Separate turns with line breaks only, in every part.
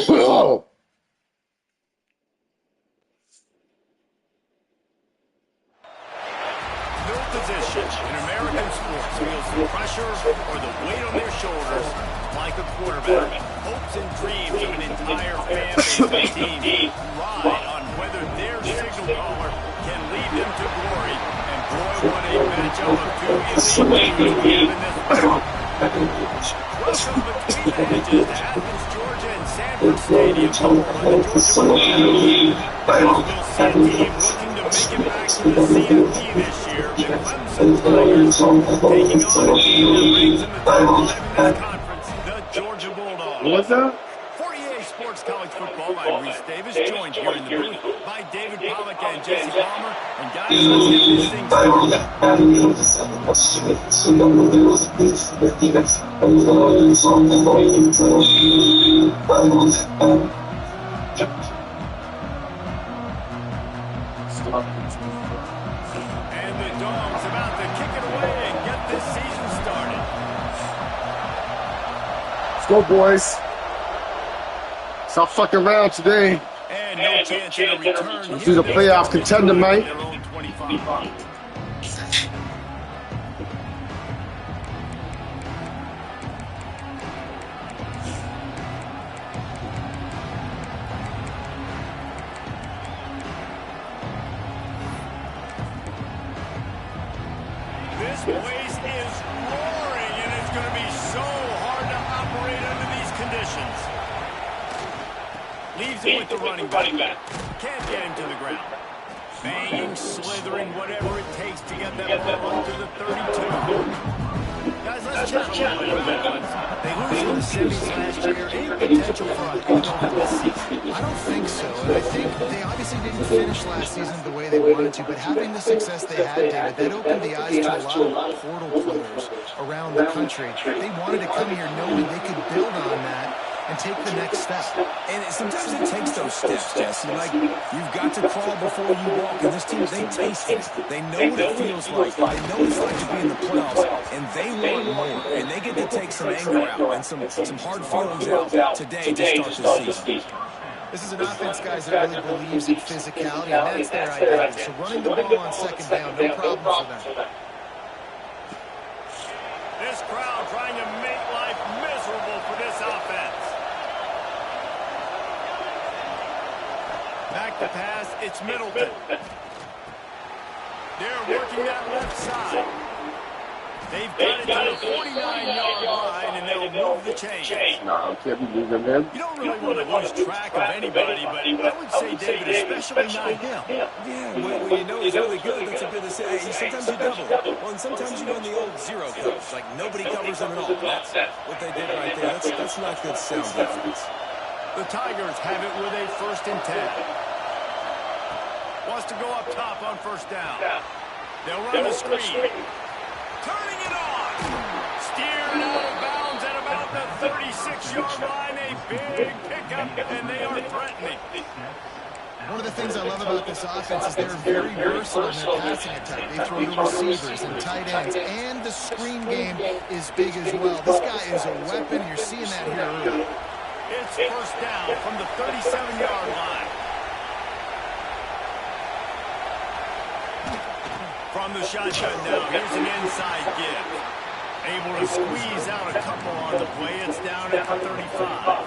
Oh.
No position in American sports feels the pressure or the weight on their shoulders like a quarterback. Hopes and dreams of an entire fan base and team ride on whether their signal caller can lead them to glory. And boy, what a matchup of two elite teams we have in this one. Welcome between the hedges to Athens, Georgia and Sanford Stadium on the Georgia Bulldogs. We'll see a team looking to make it back to the CFP this year. The Clemson Tigers taking on a team that ranks in the top 5 in this conference, the Georgia Bulldogs.
What's that?
For EA Sports College Football, I'm Reese Davis, joined here in the booth by David Pollack and Jesse Palmer. And guys, let's get this thing started. And the Dogs about to kick it away and get this season started.
Let's go, boys. Stop fucking around today.
And no chance at a return.
This is a playoff contender, mate.
Their own 25. This place is roaring, and it's going to be so hard to operate under these conditions. Leaves it with the running back. Can't get him to the ground. Banging, slithering, whatever it takes to get that ball up to the 32. Guys, let's chat a little bit about this. They lose in the semis last year. Any potential for a hangover this season?
I don't think so, and I think they obviously didn't finish last season the way they wanted to, but having the success they had, David, that opened the eyes to a lot of portal players around the country. They wanted to come here knowing they could build on that and take the next step.
And sometimes it takes those steps, Jesse. Like, you've got to crawl before you walk. And this team, they taste it. They know what it feels like. They know what it's like to be in the playoffs. And they want more. And they get to take some anger out and some hard feelings out today to start the season.
This is an offense, guys, that really believes in physicality, and that's their identity. So running the ball on second down, no problem for them.
This crowd trying to make life miserable for this offense. Back to pass, it's Middleton. They're working that left side. They've got it to the 49-yard line, and they'll move the chains.
No, can't be moving, man.
You don't really want to lose track of anybody, but I would say, David, especially not him.
Yeah, when you know he's really good, that's a good to say. Hey, sometimes you double. Well, and sometimes you run the old zero coverage. Like, nobody covers him at all. That's what they did right there. That's not good sound defense.
The Tigers have it with a 1st and 10. Wants to go up top on 1st down. They'll run the screen. Turning it on. Steered out of bounds at about the 36-yard line. A big pickup, and they are threatening.
One of the things I love about this offense is they're very versatile in their passing attack. They throw to receivers and tight ends, and the screen game is big as well. This guy is a weapon. You're seeing that here early.
It's first down from the 37-yard line. From the shotgun now, here's an inside give. Able to squeeze out a couple on the play. It's down at the 35.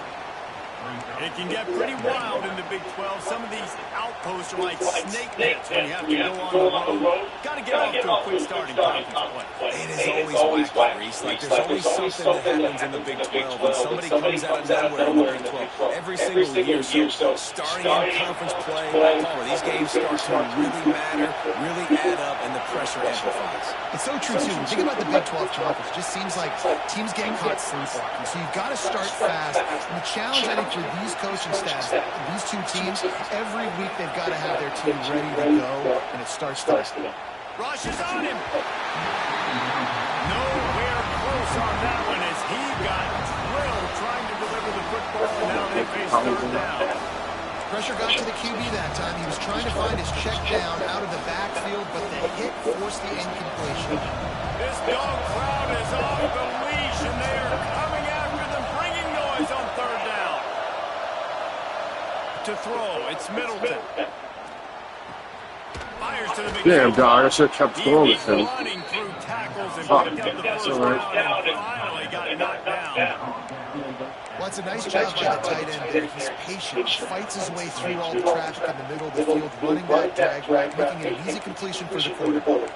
It can get pretty wild in the Big 12. Some of these outposts are like snake nets when you have to go on the road. Got to get off to a quick start in conference play.
It is always wacky, Reese. Like, there's always something that happens in the Big 12 when somebody comes out of nowhere in the Big 12. Every single year, so starting in conference play, these games start to really matter, really add up, and the pressure amplifies.
It's so true, too. Think about the Big 12 conference. It just seems like teams get caught sleepwalking. So you've got to start fast. And the challenge, I think, for these coaching staffs, these two teams, every week they've got to have their team ready to go, and it starts to
Rush is on him. Nowhere close on that one as he got drilled trying to deliver the football, and now they face third down.
Pressure got to the QB that time. He was trying to find his check down out of the backfield, but the hit forced the incompletion.
This dog crowd is off the leash, and they are coming after them, bringing noise on third down. To throw, it's Middleton. Fires to the big
Damn, dog. I should have kept throwing with him.
running through tackles and picked up the first down and finally got knocked down.
Well, it's a nice job by the tight end there. He's patient, fights his way through all the traffic in the middle of the field, running that drag route, making it an easy completion for the quarterback.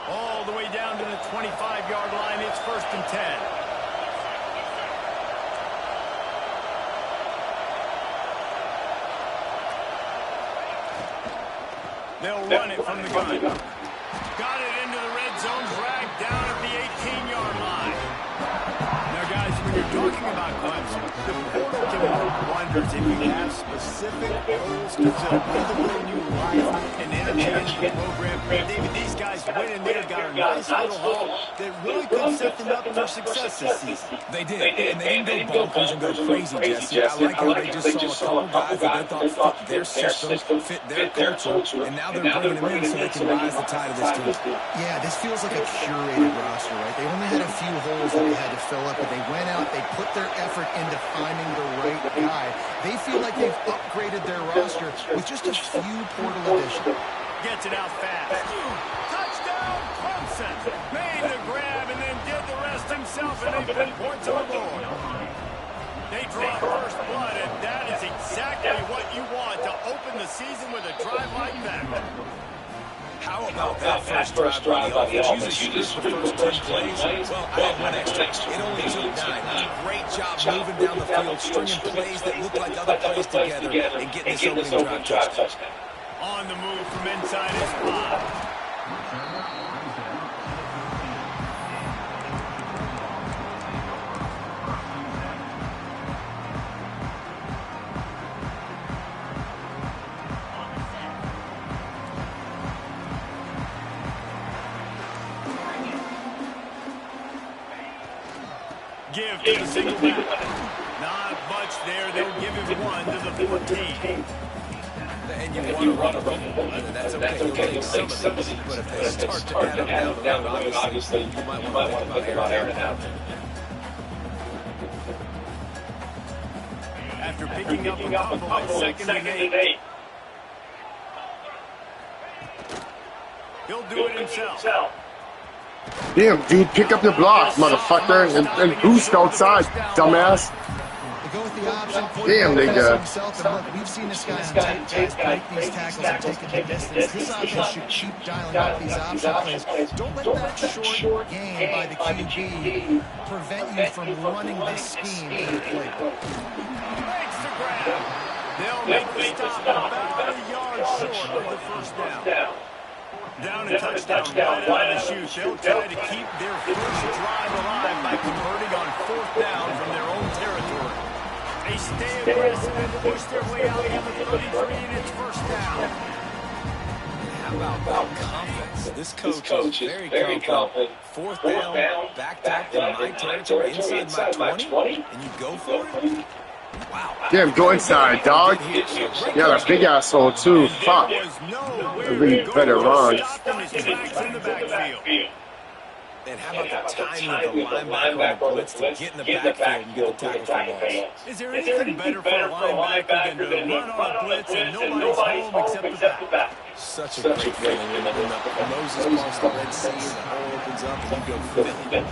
All the way down to the 25-yard line. It's first and 10. They'll run it from the gun. Got it into the red zone, dragged down at the 18-yard line. Now, guys, when you're talking about Clemson, the portal can work wonders if you have specific goals to fill. Whether when you life and energy in the program, David, these guys went in there, got a nice little haul that really could set them up for success this season.
They did, and they didn't go bonkers and go crazy, Jesse. I like how they just saw a couple guys that they thought fit their system, fit their culture, and now they're bringing them in so they can rise the tide of this team.
Yeah, this feels like a curated roster, right? They only had a few holes that they had to fill up, but they went out, they put their effort into finding the right guy. They feel like they've upgraded their roster with just a few portal additions.
Gets it out fast. Touchdown, Clemson. Made the grab and then did the rest himself, and they put points on the board. They draw first blood, and that is exactly what you want to open the season with a drive like that.
How about that first drive by the offense? Usually the first 10 plays. Well, I had one extra. It only took 9. Great job moving down the field, stringing plays that look like other plays together, and getting this opening drive touchdown.
On the move from inside his spot. Give to the single back. Not much there. They'll give him one to the 14.
And you want to run a rumble. That's okay. You'll take some of these. But if they start to add up down the road, obviously, you might want to think about airing it out.
After picking up a couple at 2nd and 8. He'll do it himself.
Damn, dude, pick up your block, motherfucker, and boost outside, dumbass.
They go with the option.
Damn, they good.
Look, we've seen this guy on tape, guys, break these tackles and take it the distance. This offense should keep dialing up these option plays. Don't let that short game by the QB prevent you from running this scheme in the playbook.
Makes the grab. They'll make the stop about a yard short of the first down. Down a touchdown right out of the chute. They'll try to keep their first drive alive by converting on 4th down from their own territory. They stay aggressive and push their way out to the 33, and it's first down.
How about confidence? This coach is very confident. Fourth down, backed up in my territory, inside my 20, and you go for it? Wow.
Damn, go inside, dog. Yeah, that big asshole, too. Fuck. I really better run.
And how about the timing of the linebacker on the blitz to get in the backfield and get the tackle for loss?
Is there anything better for a linebacker than to run on a blitz and nobody's home except the back?
Such a great feeling when Moses parts the Red Sea and the hole opens up and you go Philly.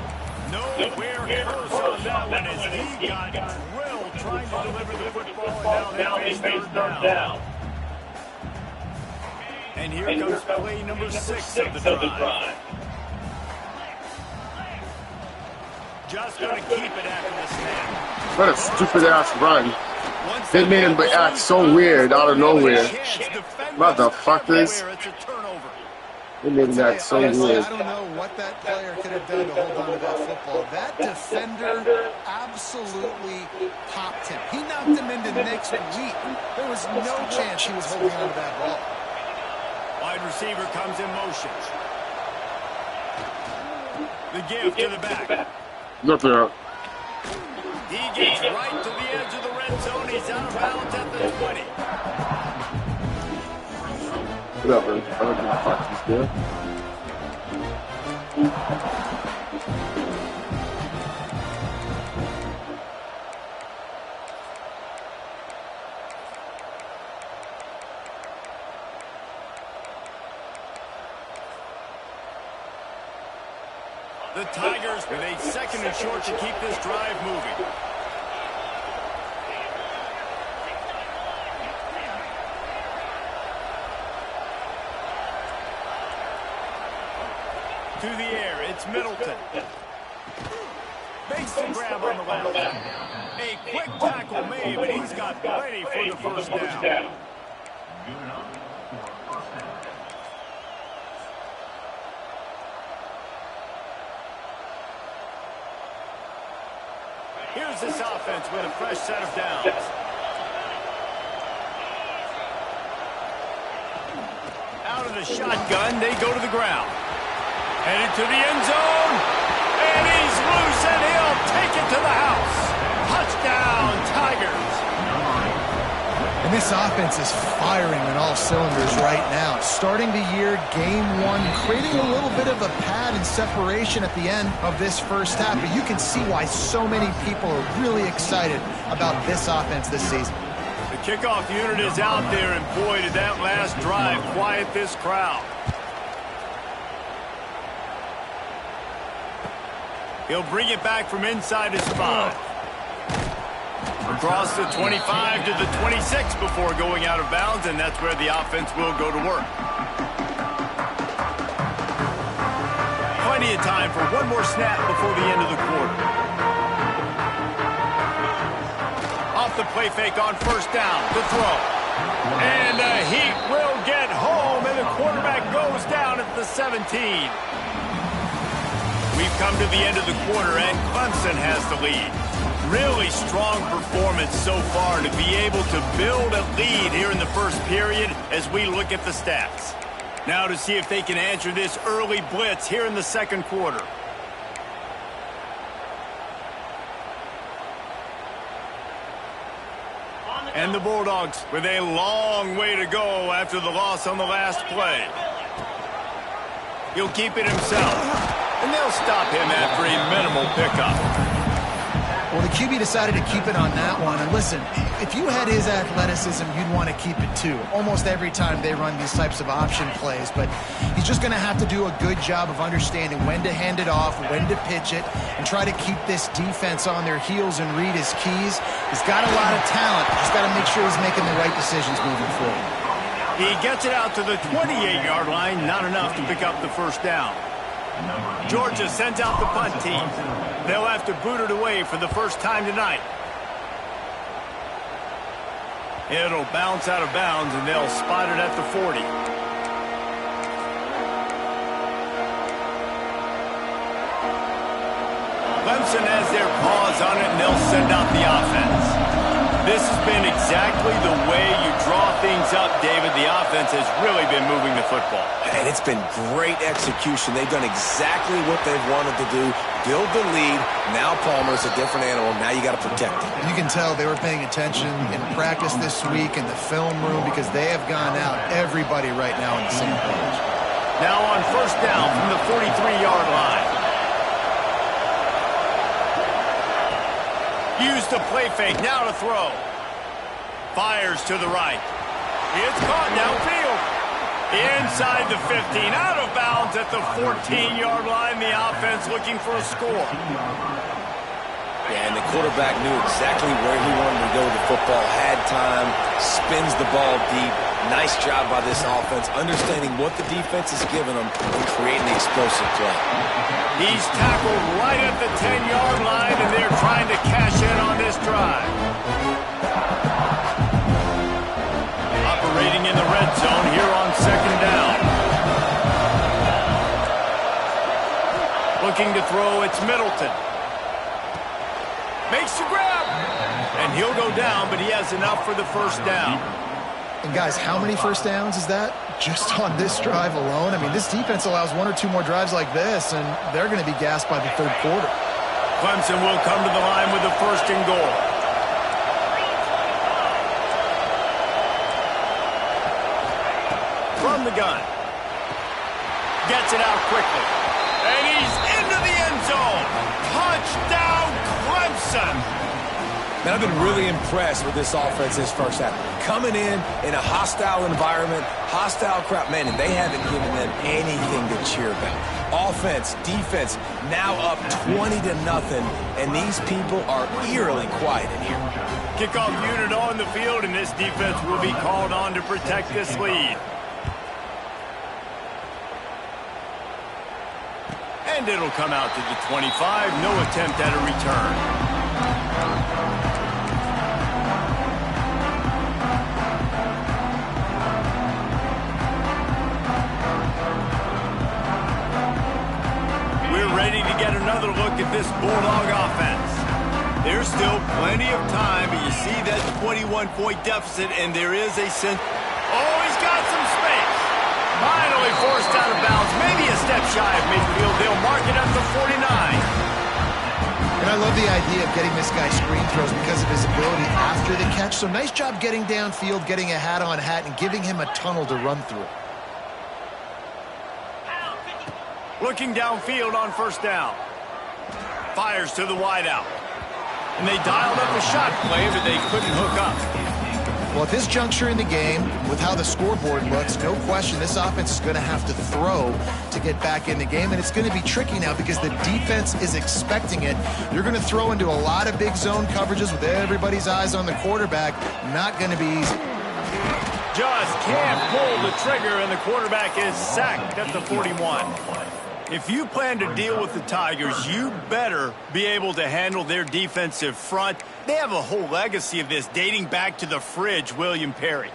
Nowhere close on that one as he got drilled trying to deliver the football, and now they face third down. And here comes play number 6 of the drive. Just going to keep it after the snap.
What a stupid-ass run. They made him act so weird out of nowhere. Motherfuckers. They made him act so weird.
I don't know what that player could have done to hold on to that football. That defender absolutely popped him. He knocked him into next week. There was no chance he was holding on to that ball.
Wide receiver comes in motion. The give to the back.
Nothing up.
He gets right to the edge of the red zone. He's out of bounds at the 20.
Whatever. I don't give a fuck. He's good.
The Tigers with a 2nd and short to keep this drive moving. To the air, it's Middleton. Makes the grab on the left. A quick tackle made, but he's got ready for the first down. Here's this offense with a fresh set of downs. Out of the shotgun, they go to the ground. Headed to the end zone. And he's loose, and he'll take it to the house. Touchdown, Tigers.
And this offense is firing on all cylinders right now. Starting the year, game 1, creating a little bit of a pad and separation at the end of this first half. But you can see why so many people are really excited about this offense this season.
The kickoff unit is out there, and boy, did that last drive quiet this crowd. He'll bring it back from inside his 5. Across the 25 to the 26 before going out of bounds, and that's where the offense will go to work. Plenty of time for one more snap before the end of the quarter. Off the play fake on first down, the throw. And the Heat will get home, and the quarterback goes down at the 17. We've come to the end of the quarter, and Clemson has the lead. Really strong performance so far to be able to build a lead here in the first period as we look at the stats. Now to see if they can answer this early blitz here in the second quarter. And the Bulldogs with a long way to go after the loss on the last play. He'll keep it himself, and they'll stop him after a minimal pickup.
Well, the QB decided to keep it on that one. And listen, if you had his athleticism, you'd want to keep it too. Almost every time they run these types of option plays. But he's just going to have to do a good job of understanding when to hand it off, when to pitch it, and try to keep this defense on their heels and read his keys. He's got a lot of talent. Just got to make sure he's making the right decisions moving forward.
He gets it out to the 28-yard line. Not enough to pick up the first down. Georgia sends out the punt team. They'll have to boot it away for the first time tonight. It'll bounce out of bounds, and they'll spot it at the 40. Clemson has their paws on it, and they'll send out the offense. This has been exactly the way you draw things up, David. The offense offense has really been moving the football.
And it's been great execution. They've done exactly what they've wanted to do. Build the lead. Now Palmer's a different animal. Now you got to protect him.
You can tell they were paying attention in practice this week in the film room because they have gone out, everybody right now on the same page.
Now on first down from the 43-yard line. Used the play fake, now to throw. Fires to the right. It's caught downfield. Inside the 15, out of bounds at the 14-yard line. The offense looking for a score.
Yeah, and the quarterback knew exactly where he wanted to go with the football, had time, spins the ball deep. Nice job by this offense, understanding what the defense is giving them and creating the explosive play.
He's tackled right at the 10-yard line, and they're trying to cash in on this drive. Operating in the red zone here on second down. Looking to throw, it's Middleton. Makes the grab. And he'll go down, but he has enough for the first down.
And guys, how many first downs is that just on this drive alone? I mean, this defense allows one or two more drives like this, and they're going to be gassed by the third quarter.
Clemson will come to the line with the first and goal. From the gun. Gets it out quickly. And he's into the end zone. Touchdown, Clemson.
Man, I've been really impressed with this offense this first half. Coming in a hostile environment, hostile crowd, man, and they haven't given them anything to cheer about. Offense, defense, now up 20-0, and these people are eerily quiet in here.
Kickoff unit on the field, and this defense will be called on to protect this lead. And it'll come out to the 25. No attempt at a return. Ready to get another look at this Bulldog offense. There's still plenty of time, but you see that 21-point deficit, and there is a sense. Oh, he's got some space. Finally forced out of bounds, maybe a step shy of midfield. They'll mark it up to 49.
And I love the idea of getting this guy screen throws because of his ability after the catch. So nice job getting downfield, getting a hat-on hat, and giving him a tunnel to run through.
Looking downfield on first down. Fires to the wideout. And they dialed up a shot play, but they couldn't hook up.
Well, at this juncture in the game, with how the scoreboard looks, no question this offense is going to have to throw to get back in the game. And it's going to be tricky now because the defense is expecting it. You're going to throw into a lot of big zone coverages with everybody's eyes on the quarterback. Not going to be easy.
Just can't pull the trigger, and the quarterback is sacked at the 41. If you plan to deal with the Tigers, you better be able to handle their defensive front. They have a whole legacy of this dating back to the fridge, William Perry.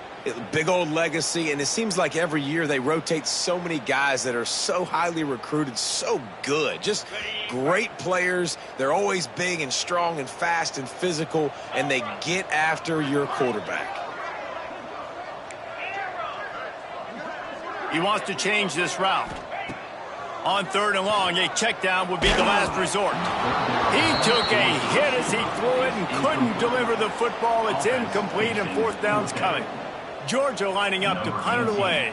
Big old legacy, and it seems like every year they rotate so many guys that are so highly recruited, so good. Just great players. They're always big and strong and fast and physical, and they get after your quarterback.
He wants to change this route. On third and long, a check down would be the last resort. He took a hit as he threw it and couldn't deliver the football. It's incomplete, and fourth down's coming. Georgia lining up to punt it away.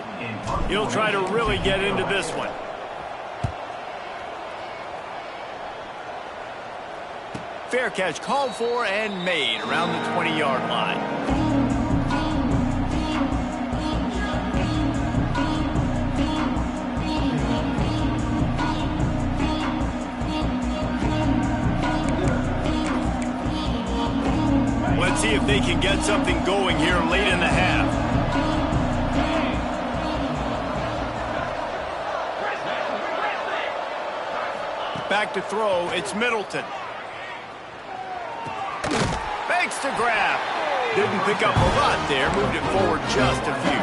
He'll try to really get into this one. Fair catch called for and made around the 20-yard line. Let's see if they can get something going here late in the half. Back to throw, it's Middleton. Makes the grab. Didn't pick up a lot there, moved it forward just a few.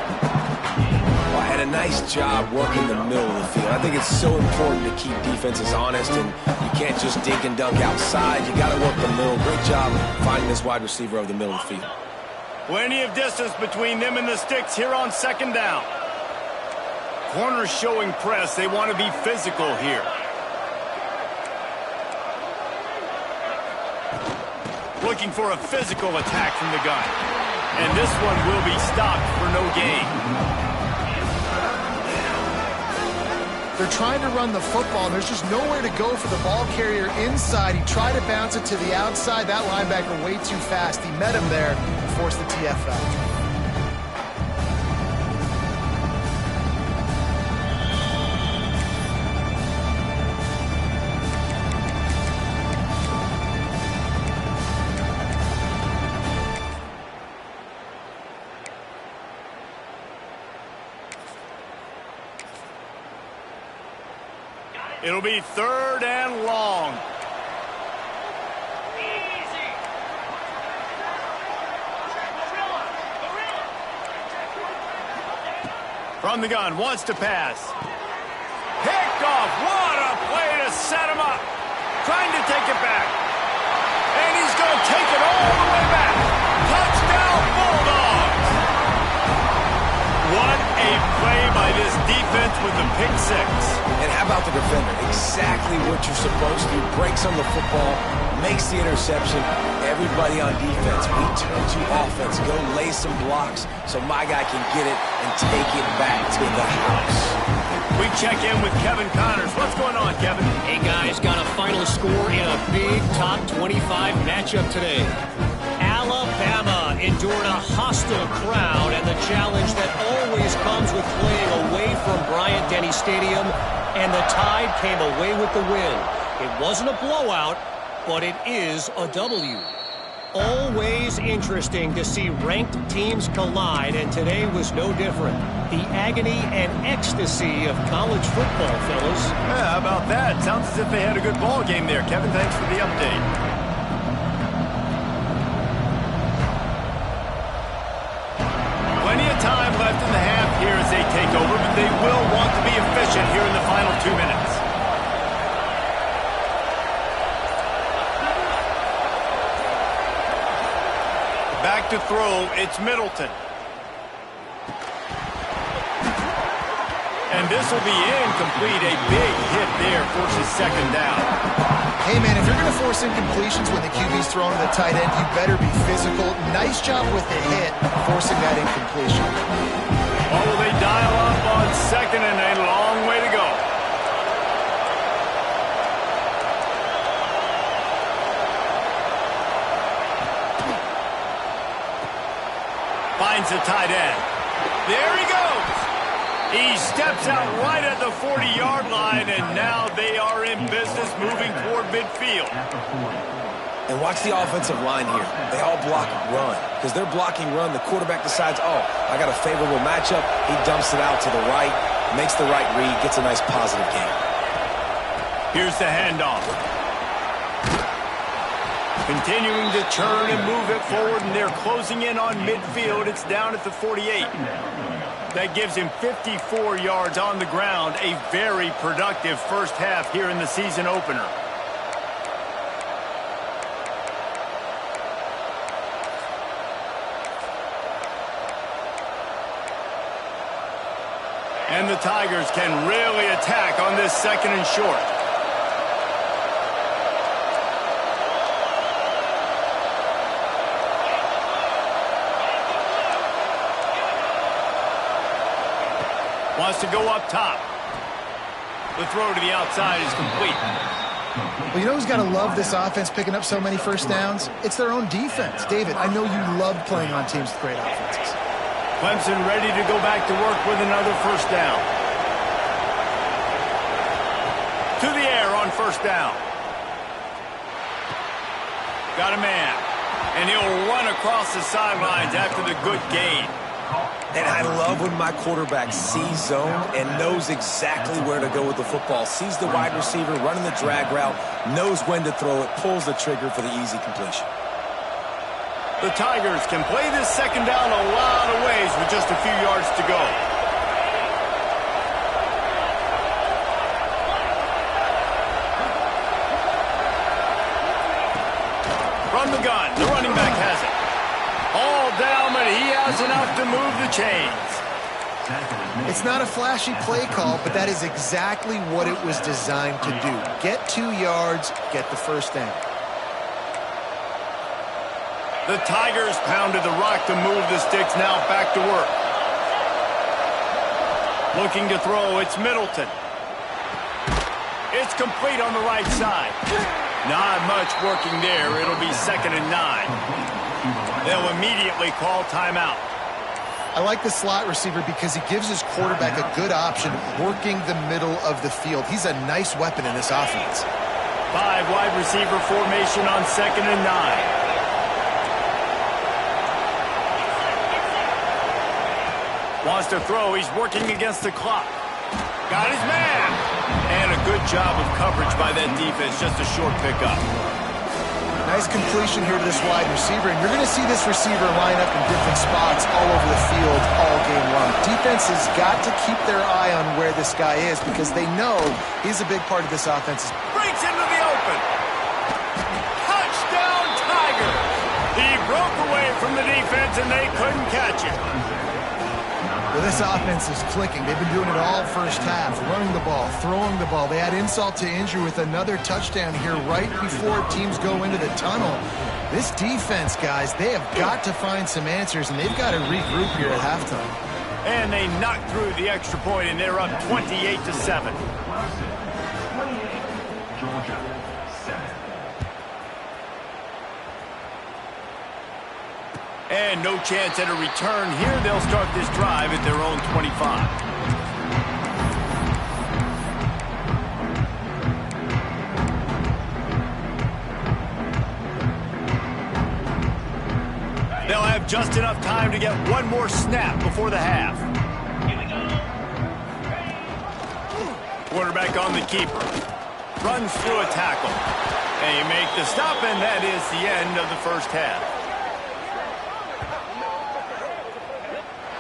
Well, had a nice job working the middle of the field. I think it's so important to keep defenses honest, and you can't just dink and dunk outside. You got to work the middle. Great job finding this wide receiver over the middle of the field.
Plenty of distance between them and the sticks here on second down. Corners showing press. They want to be physical here. Looking for a physical attack from the gun. And this one will be stopped for no gain.
They're trying to run the football, and there's just nowhere to go for the ball carrier inside. He tried to bounce it to the outside. That linebacker way too fast. He met him there and forced the TFL.
It'll be 3rd and long. From the gun, wants to pass. Picked off. What a play to set him up. Trying to take it back. And he's going to take it all the way back. Touchdown, Bulldogs. What a play by this defense with the pick six.
And how about the defender? Exactly what you're supposed to. Breaks on the football, makes the interception. Everybody on defense, we turn to offense. Go lay some blocks so my guy can get it and take it back to the house.
We check in with Kevin Connors. What's going on, Kevin?
Hey, guys, got a final score in a big top 25 matchup today. Alabama endured a hostile crowd and the challenge that always comes with playing away from Bryant-Denny Stadium, and the Tide came away with the win. It wasn't a blowout, but it is a W. Always interesting to see ranked teams collide, and today was no different. The agony and ecstasy of college football, fellas.
Yeah, how about that? Sounds as if they had a good ball game there. Kevin, thanks for the update. Plenty of time left in the half here as they take over, but they will want to be efficient here in the final 2 minutes. Back to throw, it's Middleton. And this will be incomplete. A big hit there, forces second down.
Hey, man, if you're going to force incompletions when the QB's throwing to the tight end, you better be physical. Nice job with the hit, forcing that incompletion.
Oh, will they dial up on second and a long way to go. Finds the tight end. There he goes. He steps out right at the 40-yard line, and now they are in business moving toward midfield.
And watch the offensive line here. They all block run. Because they're blocking run, the quarterback decides, oh, I got a favorable matchup. He dumps it out to the right, makes the right read, gets a nice positive gain.
Here's the handoff. Continuing to turn and move it forward, and they're closing in on midfield. It's down at the 48. That gives him 54 yards on the ground. A very productive first half here in the season opener. And the Tigers can really attack on this second and short. Wants to go up top. The throw to the outside is complete.
Well, you know who's got to love this offense picking up so many first downs? It's their own defense. David, I know you love playing on teams with great offenses.
Clemson ready to go back to work with another first down. To the air on first down. Got a man. And he'll run across the sidelines after the good gain.
And I love when my quarterback sees zone and knows exactly where to go with the football. Sees the wide receiver running the drag route, knows when to throw it, pulls the trigger for the easy completion.
The Tigers can play this second down a lot of ways with just a few yards to go. From the gun, the running back has it. All down the Just enough to move the chains.
It's not a flashy play call, but that is exactly what it was designed to do. Get 2 yards, get the first down.
The Tigers pounded the rock to move the sticks, now back to work. Looking to throw, it's Middleton. It's complete on the right side. Not much working there. It'll be 2nd and 9. They'll immediately call timeout.
I like the slot receiver because he gives his quarterback a good option working the middle of the field. He's a nice weapon in this offense.
5 wide receiver formation on 2nd and 9. Wants to throw. He's working against the clock. Got his man. And a good job of coverage by that defense. Just a short pickup.
Nice completion here to this wide receiver. And you're going to see this receiver line up in different spots all over the field all game long. Defense has got to keep their eye on where this guy is because they know he's a big part of this offense.
Breaks into the open. Touchdown, Tigers. He broke away from the defense and they couldn't catch him.
Well, this offense is clicking. They've been doing it all first half, running the ball, throwing the ball. They add insult to injury with another touchdown here right before teams go into the tunnel. This defense, guys, they have got to find some answers, and they've got to regroup here at halftime.
And they knocked through the extra point, and they're up 28-7. And no chance at a return here. They'll start this drive at their own 25. They'll have just enough time to get one more snap before the half. Quarterback on the keeper. Runs through a tackle. They make the stop, and that is the end of the first half.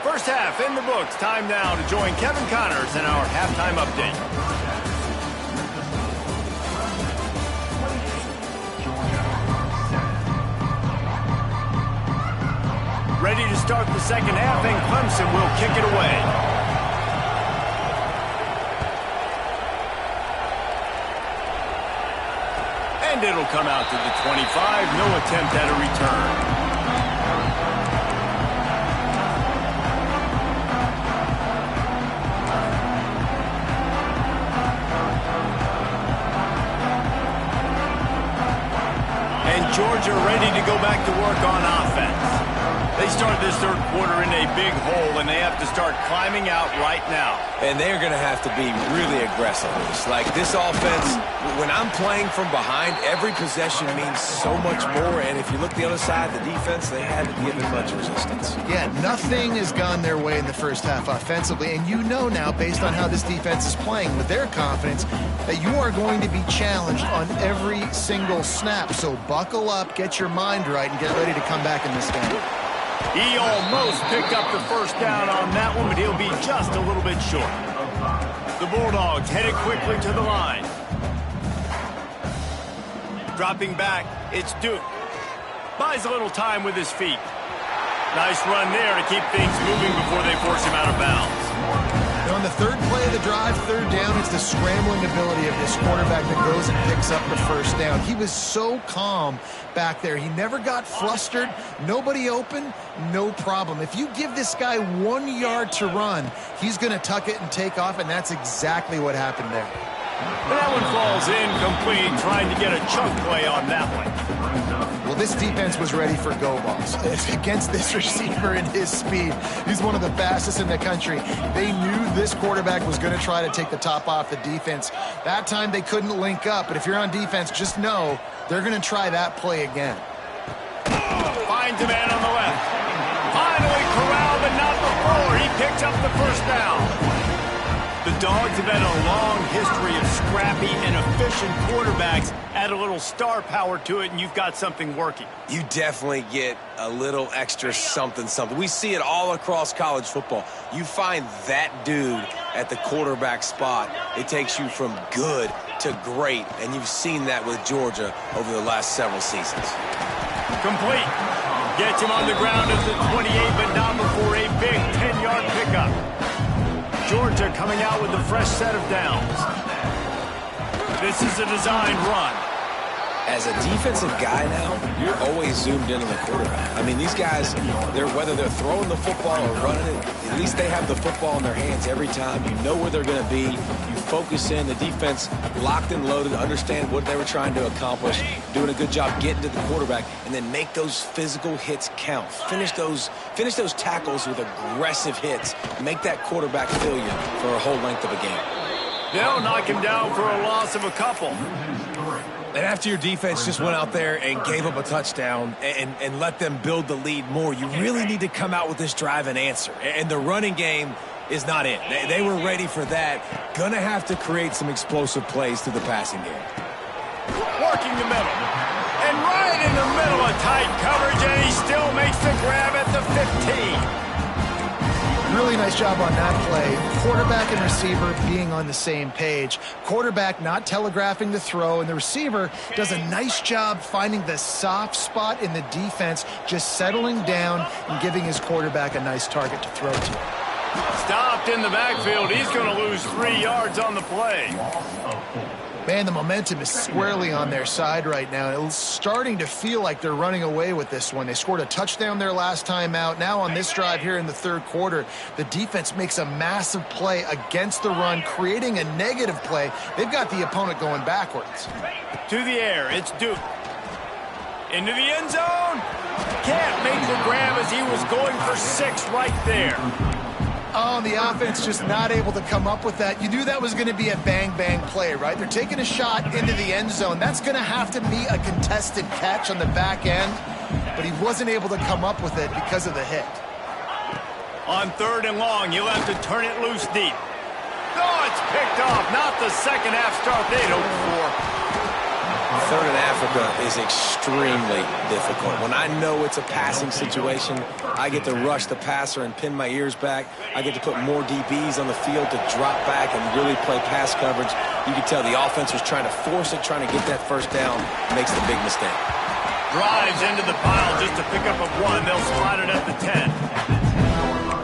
First half in the books. Time now to join Kevin Connors in our halftime update. Ready to start the second half, and Clemson will kick it away. And it'll come out to the 25. No attempt at a return. Georgia ready to go back to work on offense. They start this third quarter in a big hole, and they have to start climbing out right now.
And they're going to have to be really aggressive. It's like this offense, when I'm playing from behind, every possession means so much more. And if you look the other side, the defense, they had to give it much resistance.
Yeah, nothing has gone their way in the first half offensively. And you know now, based on how this defense is playing with their confidence, that you are going to be challenged on every single snap. So buckle up, get your mind right, and get ready to come back in this game.
He almost picked up the first down on that one, but he'll be just a little bit short. The Bulldogs headed quickly to the line. Dropping back, it's Duke. Buys a little time with his feet. Nice run there to keep things moving before they force him out of bounds.
On the third play of the drive, third down, it's the scrambling ability of this quarterback that goes and picks up the first down. He was so calm back there. He never got flustered. Nobody open, no problem. If you give this guy 1 yard to run, he's going to tuck it and take off, and that's exactly what happened there.
That one falls incomplete, trying to get a chunk play on that one.
Well, this defense was ready for go balls. Against this receiver and his speed, he's one of the fastest in the country. They knew this quarterback was going to try to take the top off the defense. That time they couldn't link up, but if you're on defense, just know they're going to try that play again.
Finds a man on the left. Finally corralled, but not before. He picks up the first down. The Dogs have had a long history of scrappy and efficient quarterbacks. Add a little star power to it, and you've got something working.
You definitely get a little extra something. We see it all across college football. You find that dude at the quarterback spot, it takes you from good to great, and you've seen that with Georgia over the last several seasons.
Complete. Gets him on the ground at the 28, but not before a big 10-yard pickup. Georgia coming out with a fresh set of downs. This is a designed run.
As a defensive guy now, you're always zoomed in on the quarterback. I mean, these guys, whether they're throwing the football or running it, at least they have the football in their hands every time. You know where they're going to be. You focus in. The defense locked and loaded, understand what they were trying to accomplish, doing a good job getting to the quarterback, and then make those physical hits count. Finish those tackles with aggressive hits. Make that quarterback feel you for a whole length of a game.
They'll knock him down for a loss of a couple.
And after your defense just went out there and gave up a touchdown and let them build the lead more, you really need to come out with this drive and answer. And the running game is not it. They were ready for that. Gonna have to create some explosive plays through the passing game.
Working the middle. And right in the middle of tight coverage, and he still makes the grab at the 15.
Really nice job on that play. Quarterback and receiver being on the same page. Quarterback not telegraphing the throw, and the receiver does a nice job finding the soft spot in the defense, just settling down and giving his quarterback a nice target to throw to.
Stopped in the backfield. He's going to lose 3 yards on the play.
Man, the momentum is squarely on their side right now. It's starting to feel like they're running away with this one. They scored a touchdown their last time out. Now on this drive here in the third quarter, the defense makes a massive play against the run, creating a negative play. They've got the opponent going backwards.
To the air, it's Duke. Into the end zone. Can't make the grab as he was going for 6 right there.
Oh, the offense just not able to come up with that. You knew that was going to be a bang-bang play, right? They're taking a shot into the end zone. That's going to have to be a contested catch on the back end, but he wasn't able to come up with it because of the hit.
On 3rd and long, you'll have to turn it loose deep. Oh, it's picked off. Not the second half start they'd hoped for.
3rd in Africa is extremely difficult. When I know it's a passing situation, I get to rush the passer and pin my ears back. I get to put more DBs on the field to drop back and really play pass coverage. You can tell the offense was trying to force it, trying to get that first down, makes the big mistake.
Drives into the pile just to pick up a 1. They'll slide it at the 10.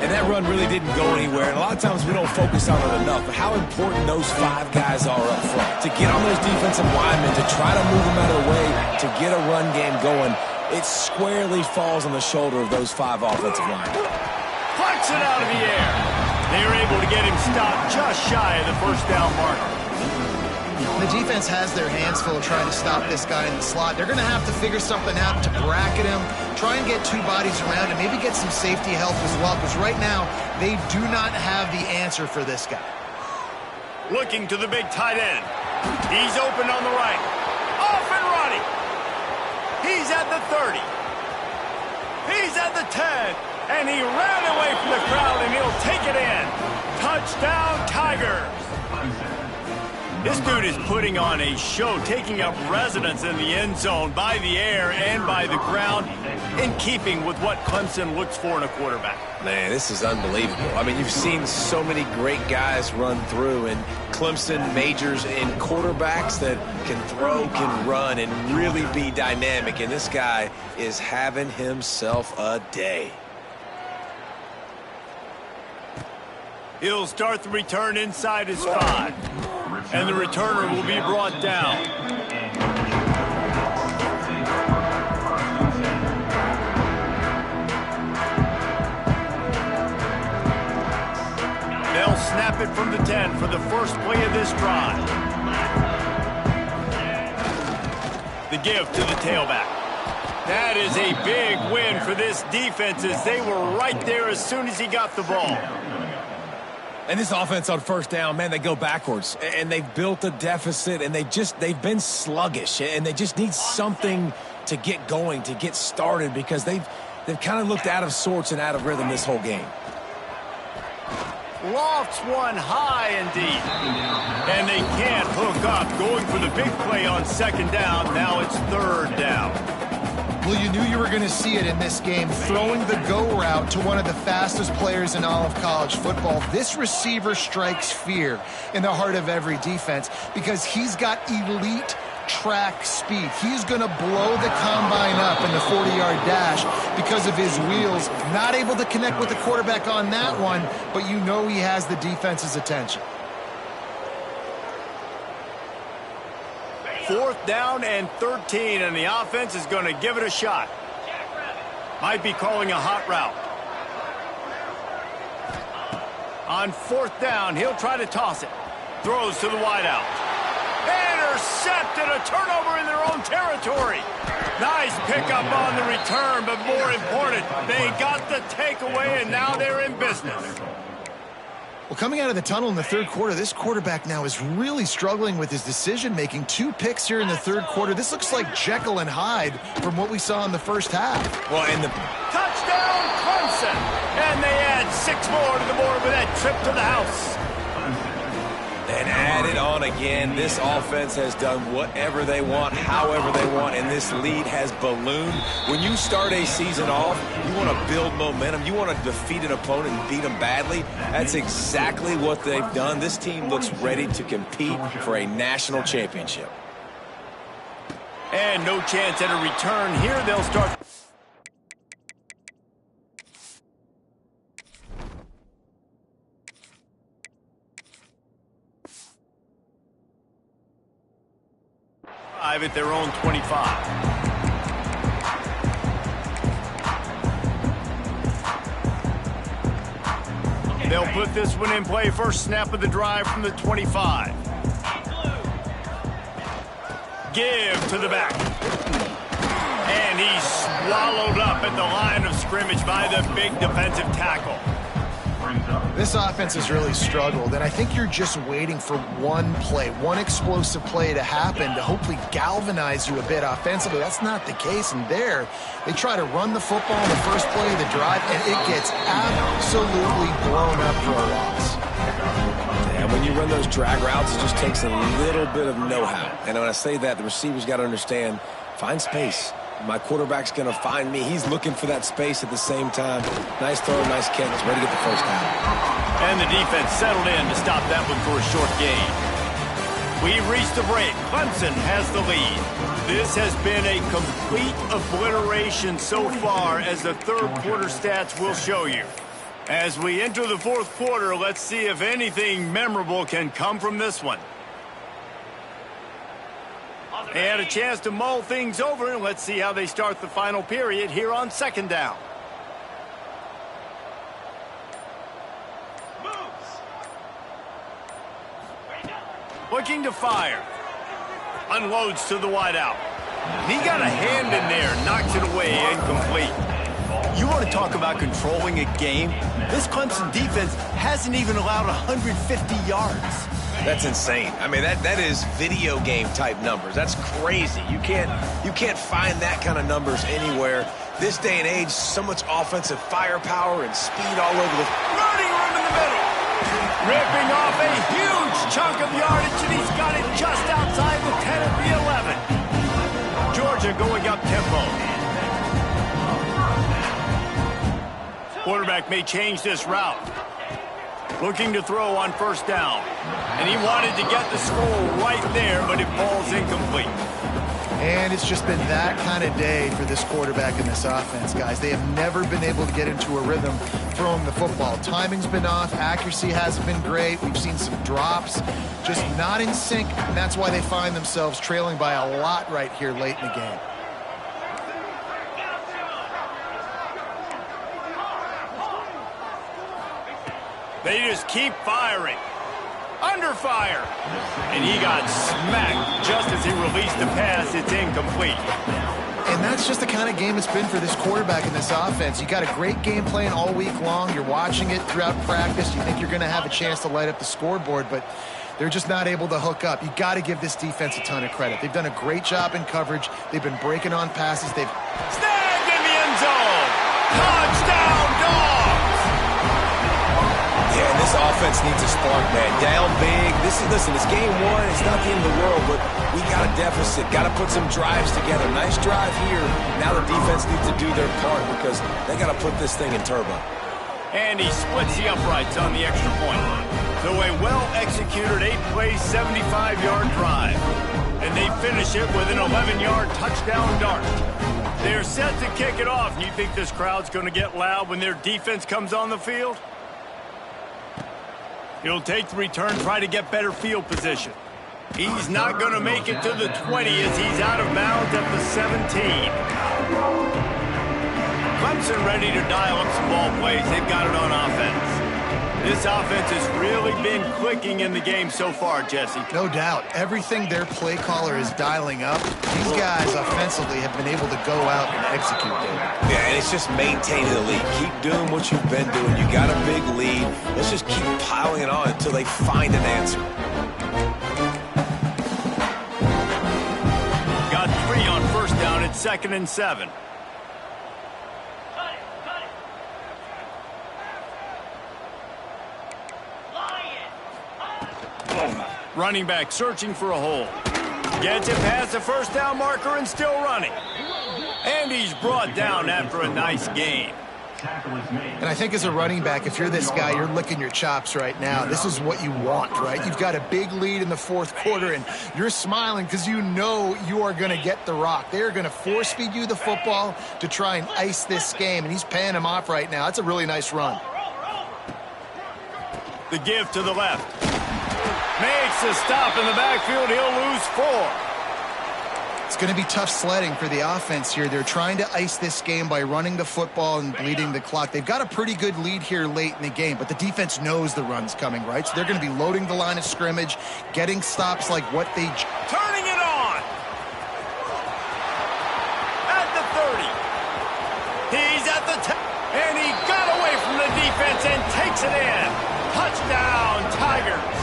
And that run really didn't go anywhere. And a lot of times we don't focus on it enough. But how important those 5 guys are up front. To get on those defensive linemen, to try to move them out of the way, to get a run game going, it squarely falls on the shoulder of those 5 offensive linemen.
Flex it out of the air. They were able to get him stopped just shy of the first down marker.
The defense has their hands full trying to stop this guy in the slot. They're going to have to figure something out to bracket him, try and get 2 bodies around him, maybe get some safety help as well, because right now they do not have the answer for this guy.
Looking to the big tight end. He's open on the right. Off and running. He's at the 30. He's at the 10. And he ran away from the crowd, and he'll take it in. Touchdown, Tigers. This dude is putting on a show, taking up residence in the end zone by the air and by the ground, in keeping with what Clemson looks for in a quarterback.
Man, this is unbelievable. I mean, you've seen so many great guys run through, and Clemson majors in quarterbacks that can throw, can run, and really be dynamic. And this guy is having himself a day.
He'll start the return inside his 5. And the returner will be brought down. They'll snap it from the 10 for the first play of this drive. The give to the tailback. That is a big win for this defense, as they were right there as soon as he got the ball.
And this offense on first down, man, they go backwards. And they've built a deficit, and they've been sluggish. And they just need something to get going, to get started, because they've kind of looked out of sorts and out of rhythm this whole game.
Lofts one high and deep. And they can't hook up. Going for the big play on 2nd down. Now it's 3rd down.
Well, you knew you were going to see it in this game, throwing the go route to one of the fastest players in all of college football. This receiver strikes fear in the heart of every defense because he's got elite track speed. He's going to blow the combine up in the 40-yard dash because of his wheels. Not able to connect with the quarterback on that one, but you know he has the defense's attention.
4th down and 13, and the offense is going to give it a shot. Might be calling a hot route. On 4th down, he'll try to toss it. Throws to the wideout. Intercepted, a turnover in their own territory. Nice pickup on the return, but more important, they got the takeaway, and now they're in business.
Well, coming out of the tunnel in the 3rd quarter, this quarterback now is really struggling with his decision-making. 2 picks here in the 3rd quarter. This looks like Jekyll and Hyde from what we saw in the 1st half.
Well, and the touchdown, Clemson. And they add 6 more to the board with that trip to the house.
And add it on again. This offense has done whatever they want, however they want, and this lead has ballooned. When you start a season off, you want to build momentum. You want to defeat an opponent and beat them badly. That's exactly what they've done. This team looks ready to compete for a national championship.
And no chance at a return here. They'll start. At their own 25. They'll put this one in play. First snap of the drive from the 25. Give to the back. And he's swallowed up at the line of scrimmage by the big defensive tackle.
This offense has really struggled, and I think you're just waiting for one play, one explosive play to happen to hopefully galvanize you a bit offensively. That's not the case, and there they try to run the football in the first play of the drive, and it gets absolutely blown up for a loss.
And when you run those drag routes, it just takes a little bit of know-how. And when I say that, the receivers got to understand, find space. My quarterback's going to find me. He's looking for that space at the same time. Nice throw, nice catch. Ready to get the first down.
And the defense settled in to stop that one for a short gain. We've reached the break. Clemson has the lead. This has been a complete obliteration so far, as the 3rd quarter stats will show you. As we enter the 4th quarter, let's see if anything memorable can come from this one. They had a chance to mull things over, and let's see how they start the final period here on 2nd down. Looking to fire. Unloads to the wideout. He got a hand in there, knocks it away, incomplete. You want to talk about controlling a game? This Clemson defense hasn't even allowed 150 yards.
That's insane. I mean, that is video game type numbers. That's crazy. You can't find that kind of numbers anywhere. This day and age, so much offensive firepower and speed all over the
running room in the middle. Ripping off a huge chunk of yardage, and he's got it just outside the 10 at the 11. Georgia going up tempo. Quarterback may change this route. Looking to throw on 1st down. And he wanted to get the score right there, but it falls incomplete.
And it's just been that kind of day for this quarterback and this offense, guys. They have never been able to get into a rhythm throwing the football. Timing's been off. Accuracy hasn't been great. We've seen some drops. Just not in sync, and that's why they find themselves trailing by a lot right here late in the game.
They just keep firing. Under fire. And he got smacked just as he released the pass. It's incomplete.
And that's just the kind of game it's been for this quarterback and this offense. You got a great game plan all week long. You're watching it throughout practice. You think you're going to have a chance to light up the scoreboard, but they're just not able to hook up. You got to give this defense a ton of credit. They've done a great job in coverage. They've been breaking on passes. They've
snagged in the end zone. Touchdown, Dogs!
Yeah, this offense needs a spark, man. Down big. Listen, it's game 1. It's not the end of the world, but we got a deficit. Got to put some drives together. Nice drive here. Now the defense needs to do their part because they got to put this thing in turbo.
And he splits the uprights on the extra point. So a well-executed 8-play, 75-yard drive. And they finish it with an 11-yard touchdown dart. They're set to kick it off. You think this crowd's going to get loud when their defense comes on the field? He'll take the return, try to get better field position. He's not going to make it to the 20 as he's out of bounds at the 17. Clemson ready to dial up some ball plays. They've got it on offense. This offense has really been clicking in the game so far, Jesse.
No doubt. Everything their play caller is dialing up, these guys offensively have been able to go out and execute, David.
Yeah, and it's just maintaining the lead. Keep doing what you've been doing. You got a big lead. Let's just keep piling it on until they find an answer.
Got 3 on first down at 2nd and 7. Running back searching for a hole. Gets it past the first down marker and still running. And he's brought down after a nice gain.
And I think as a running back, if you're this guy, you're licking your chops right now. This is what you want, right? You've got a big lead in the fourth quarter, and you're smiling because you know you are going to get the rock. They're going to force feed you the football to try and ice this game, and he's paying him off right now. That's a really nice run.
The give to the left. Makes a stop in the backfield. He'll lose 4.
It's going to be tough sledding for the offense here. They're trying to ice this game by running the football and bleeding the clock. They've got a pretty good lead here late in the game, but the defense knows the run's coming, right? So they're going to be loading the line of scrimmage, getting stops like what they...
Turning it on! At the 30. He's at the 10. And he got away from the defense and takes it in. Touchdown, Tigers.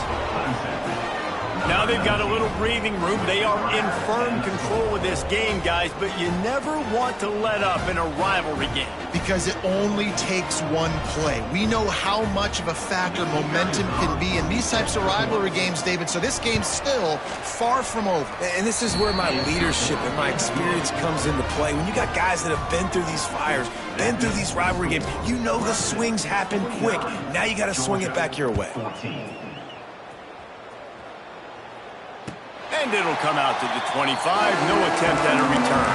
Now they've got a little breathing room. They are in firm control of this game, guys, but you never want to let up in a rivalry game.
Because it only takes one play. We know how much of a factor momentum can be in these types of rivalry games, David, so this game's still far from over.
And this is where my leadership and my experience comes into play. When you got guys that have been through these fires, been through these rivalry games, you know the swings happen quick. Now you got to swing it back your way.
And it'll come out to the 25. No attempt at a return.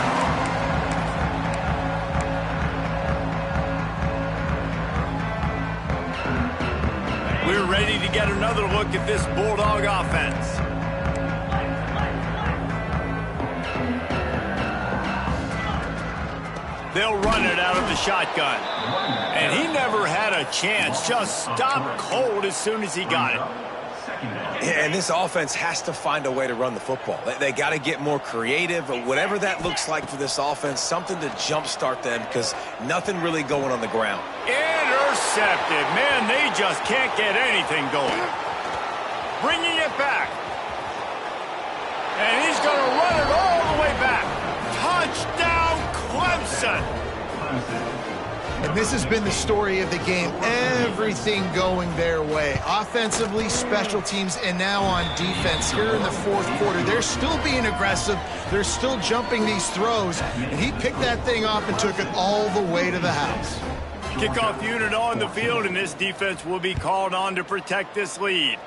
We're ready to get another look at this Bulldog offense. They'll run it out of the shotgun. And he never had a chance. Just stopped cold as soon as he got it.
And this offense has to find a way to run the football. They got to get more creative, or whatever that looks like for this offense, something to jumpstart them, because nothing really going on the ground.
Intercepted. Man, they just can't get anything going. Bringing it back. And he's going to run it all the way back. Touchdown, Clemson.
And this has been the story of the game. Everything going their way. Offensively, special teams, and now on defense. Here in the fourth quarter, they're still being aggressive. They're still jumping these throws. And he picked that thing off and took it all the way to the house.
Kickoff unit on the field, and this defense will be called on to protect this lead.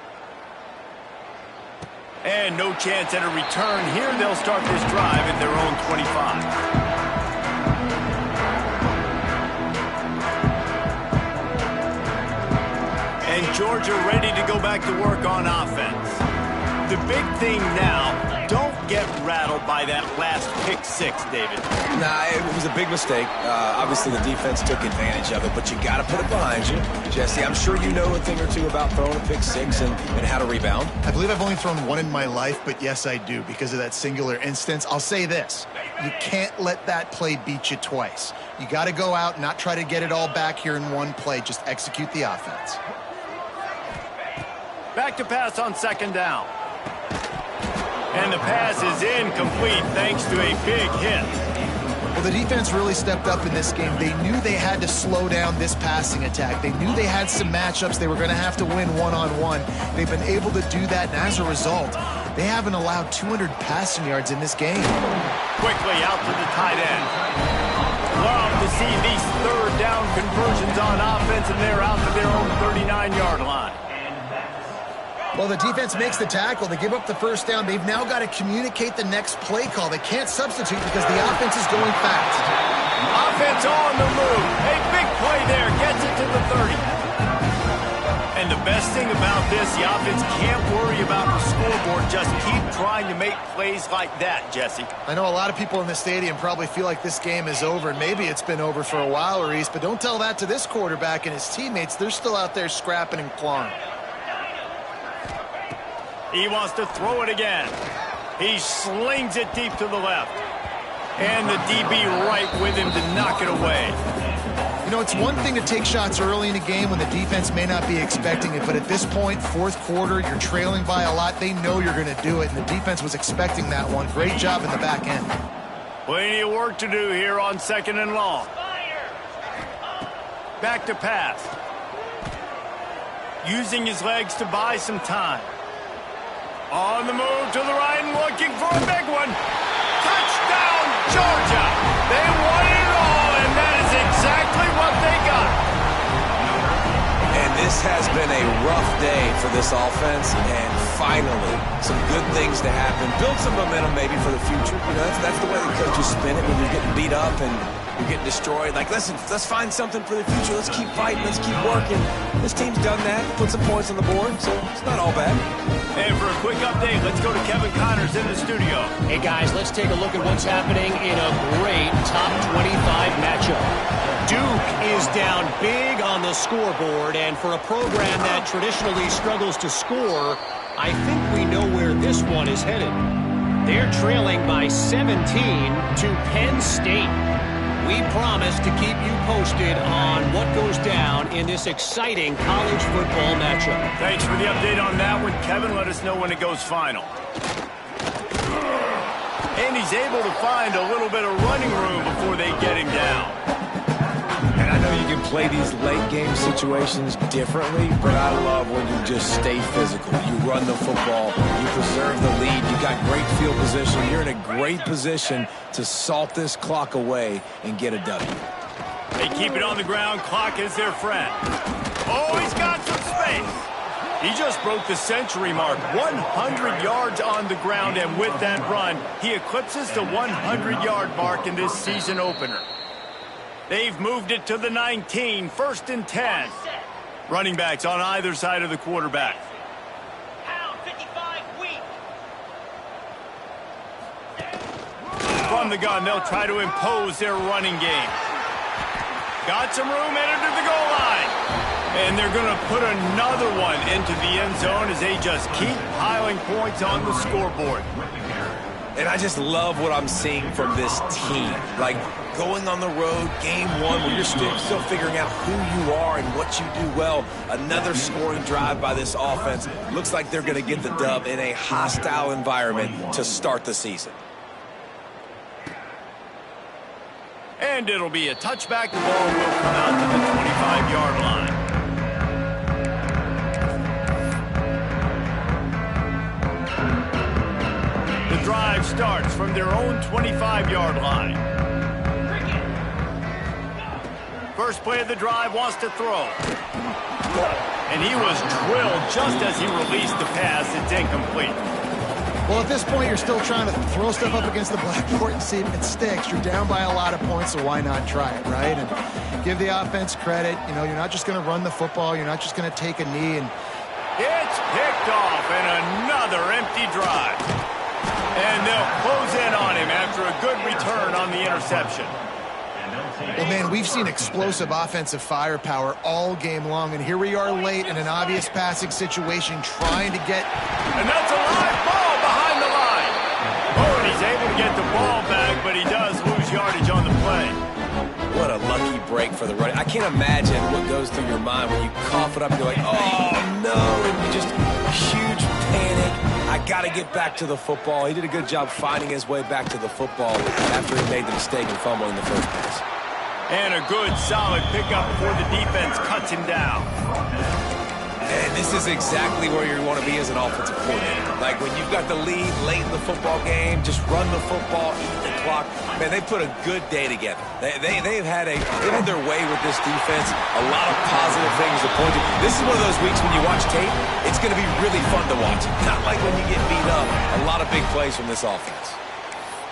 And no chance at a return here. They'll start this drive at their own 25. And Georgia ready to go back to work on offense. The big thing now, don't get rattled by that last pick 6, David.
Nah, it was a big mistake. Obviously, the defense took advantage of it, but you got to put it behind you. Jesse, I'm sure you know a thing or two about throwing a pick 6 and how to rebound.
I believe I've only thrown one in my life, but yes, I do, because of that singular instance. I'll say this. You can't let that play beat you twice. You got to go out and not try to get it all back here in one play. Just execute the offense.
Back to pass on 2nd down. And the pass is incomplete thanks to a big hit.
Well, the defense really stepped up in this game. They knew they had to slow down this passing attack. They knew they had some matchups they were going to have to win one-on-one. They've been able to do that, and as a result, they haven't allowed 200 passing yards in this game.
Quickly out to the tight end. Love to see these 3rd down conversions on offense, and they're out to their own 39-yard line.
Well, the defense makes the tackle. They give up the first down. They've now got to communicate the next play call. They can't substitute because the offense is going fast.
Offense on the move. A big play there. Gets it to the 30. And the best thing about this, the offense can't worry about the scoreboard. Just keep trying to make plays like that, Jesse.
I know a lot of people in the stadium probably feel like this game is over, and maybe it's been over for a while, Reese, but don't tell that to this quarterback and his teammates. They're still out there scrapping and clawing.
He wants to throw it again. He slings it deep to the left. And the DB right with him to knock it away.
You know, it's one thing to take shots early in a game when the defense may not be expecting it, but at this point, fourth quarter, you're trailing by a lot. They know you're going to do it, and the defense was expecting that one. Great job in the back end.
Plenty of work to do here on 2nd and long. Back to pass. Using his legs to buy some time. On the move to the right and looking for a big one. Touchdown, Georgia. They won it all, and that is exactly what they got.
And this has been a rough day for this offense, and finally, some good things to happen. Build some momentum maybe for the future. You know, that's the way the coaches spin it when you're getting beat up and you're getting destroyed. Like, listen, let's find something for the future. Let's keep fighting. Let's keep working. This team's done that. Put some points on the board, so it's not all bad.
And for a quick update, let's go to Kevin Connors in the studio.
Hey, guys, let's take a look at what's happening in a great top 25 matchup. Duke is down big on the scoreboard, and for a program that traditionally struggles to score, I think we know where this one is headed. They're trailing by 17 to Penn State. We promise to keep you posted on what goes down in this exciting college football matchup.
Thanks for the update on that one, Kevin. Let us know when it goes final. And he's able to find a little bit of running room before they get him down.
And I know you can play these late game situations differently, but I love when you just stay physical. You run the football, you preserve the lead, you got great field position. You're in a great position to salt this clock away and get a W.
They keep it on the ground. Clock is their friend. Oh, he's got some space. He just broke the century mark. 100 yards on the ground, and with that run, he eclipses the 100-yard mark in this season opener. They've moved it to the 19, 1st and 10. Running backs on either side of the quarterback. From the gun, they'll try to impose their running game. Got some room, entered to the goal line. And they're going to put another one into the end zone as they just keep piling points on the scoreboard.
And I just love what I'm seeing from this team. Like, going on the road, game one, where you're still figuring out who you are and what you do well. Another scoring drive by this offense. Looks like they're going to get the dub in a hostile environment to start the season.
And it'll be a touchback. The ball will come out to the 25-yard line. The drive starts from their own 25-yard line. First play of the drive, wants to throw. And he was drilled just as he released the pass. It's incomplete.
Well, at this point, you're still trying to throw stuff up against the blackboard and see if it sticks. You're down by a lot of points, so why not try it, right? And give the offense credit. You know, you're not just going to run the football. You're not just going to take a knee. And
it's picked off, and another empty drive. And they'll close in on him after a good return on the interception.
Well, man, we've seen explosive offensive firepower all game long, and here we are late in an obvious passing situation trying to get...
And that's a live ball behind the line. Oh, and he's able to get the ball back, but he does lose yardage on the play.
What a lucky break for the running. I can't imagine what goes through your mind when you cough it up and you're like, oh, no, and you just huge panic. I got to get back to the football. He did a good job finding his way back to the football after he made the mistake in fumbling the first place.
And a good, solid pickup before the defense cuts him down.
And this is exactly where you want to be as an offensive coordinator. Like when you've got the lead late in the football game, just run the football, eat the clock. Man, they put a good day together. They've had their way with this defense. A lot of positive things to point to. This is one of those weeks when you watch tape, it's going to be really fun to watch. Not like when you get beat up. A lot of big plays from this offense.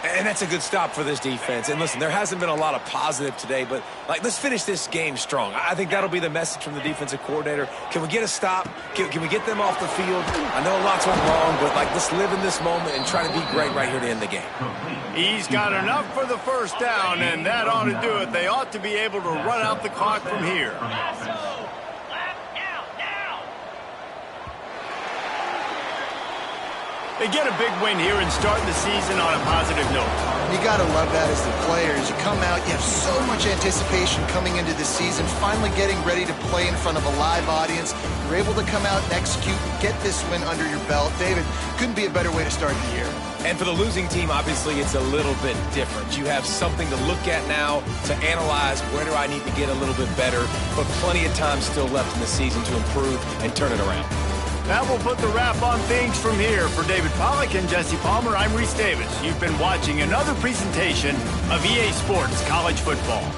And that's a good stop for this defense. And listen, there hasn't been a lot of positive today, but let's finish this game strong. I think that'll be the message from the defensive coordinator. Can we get a stop? Can we get them off the field? I know lots went wrong, but let's live in this moment and try to be great right here to end the game.
He's got enough for the first down, and that ought to do it. They ought to be able to run out the clock from here. They get a big win here and start the season on a positive note.
You got to love that as the players. You come out, you have so much anticipation coming into the season, finally getting ready to play in front of a live audience. You're able to come out and execute, get this win under your belt. David, couldn't be a better way to start the year.
And for the losing team, obviously, it's a little bit different. You have something to look at now to analyze where do I need to get a little bit better, but plenty of time still left in the season to improve and turn it around.
That will put the wrap on things from here. For David Pollack and Jesse Palmer, I'm Reese Davis. You've been watching another presentation of EA Sports College Football.